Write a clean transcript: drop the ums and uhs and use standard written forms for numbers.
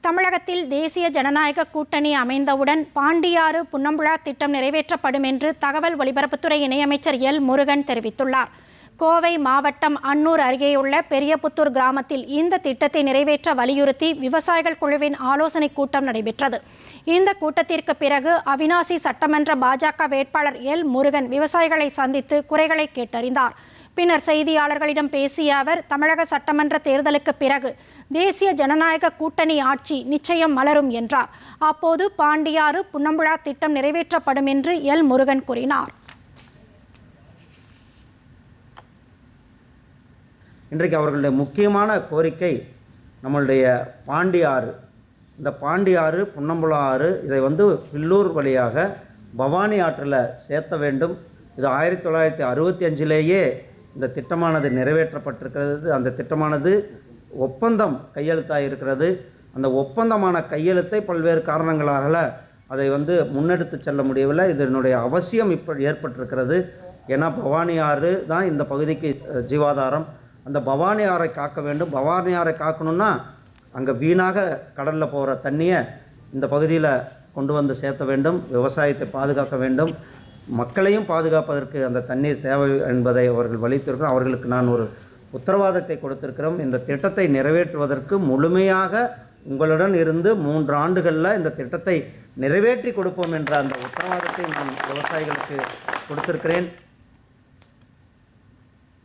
தமிழகத்தில் தேசிய ஜனநாயக கூட்டணி அமைந்தவுடன் பாண்டியாறு புன்னம்புழா திட்டம் நிறைவேற்றப்படும் என்று தகவல் ஒலிபரப்புத்துறை இணையமைச்சர் எல் முருகன் தெரிவித்துள்ளார். கோவை மாவட்டம் அன்னூர் அருகேயுள்ள பெரியபுத்தூர் கிராமத்தில் இந்த திட்டத்தை நிறைவேற்ற வலியுறுத்தி விவசாயிகள் குழுவின் ஆலோசனை கூட்டம் நடைபெற்றது. இந்த கூட்டத்திற்கு பிறகு அவிநாசி சட்டமன்ற பாஜக வேட்பாளர் எல் முருகன் விவசாயிகளை சந்தித்து குறைகளை கேட்டறிந்தார். பின்னர் செய்தியாளர்களிடம் பேசிய அவர், தமிழக சட்டமன்ற தேர்தலுக்கு பிறகு தேசிய ஜனநாயக கூட்டணி ஆட்சி நிச்சயம் மலரும் என்றார். அப்போது பாண்டியாறு புன்னம்புழா திட்டம் நிறைவேற்றப்படும் என்று எல் முருகன் கூறினார். இன்றைக்கு அவர்களுடைய முக்கியமான கோரிக்கை நம்மளுடைய பாண்டியாறு, இந்த பாண்டியாறு புன்னம்புழா ஆறு இதை பில்லூர் வழியாக பவானி ஆற்றில் சேர்த்த வேண்டும். இது 1965லேயே இந்த திட்டமானது நிறைவேற்றப்பட்டிருக்கிறது. அந்த திட்டமானது ஒப்பந்தம் கையெழுத்தாக இருக்கிறது. அந்த ஒப்பந்தமான கையெழுத்தை பல்வேறு காரணங்களாக அதை முன்னெடுத்து செல்ல முடியவில்லை. இதனுடைய அவசியம் இப்போ ஏற்பட்டிருக்கிறது. ஏன்னா பவானி ஆறு தான் இந்த பகுதிக்கு ஜீவாதாரம். அந்த பவானி ஆறை காக்க வேண்டும். பவானி ஆறை காக்கணும்னா அங்கே வீணாக கடலில் போகிற தண்ணியை இந்த பகுதியில் கொண்டு சேர்த்த வேண்டும். விவசாயத்தை பாதுகாக்க வேண்டும். மக்களையும் பாதுகாப்பதற்கு அந்த தண்ணீர் தேவை என்பதை அவர்கள் வலியுறுத்தியிருக்கிறோம். அவர்களுக்கு நான் ஒரு உத்தரவாதத்தை கொடுத்திருக்கிறோம். இந்த திட்டத்தை நிறைவேற்றுவதற்கு முழுமையாக உங்களுடன் இருந்து 3 ஆண்டுகளில் இந்த திட்டத்தை நிறைவேற்றி கொடுப்போம் என்ற அந்த உத்தரவாதத்தை நான் விவசாயிகளுக்கு கொடுத்திருக்கிறேன்.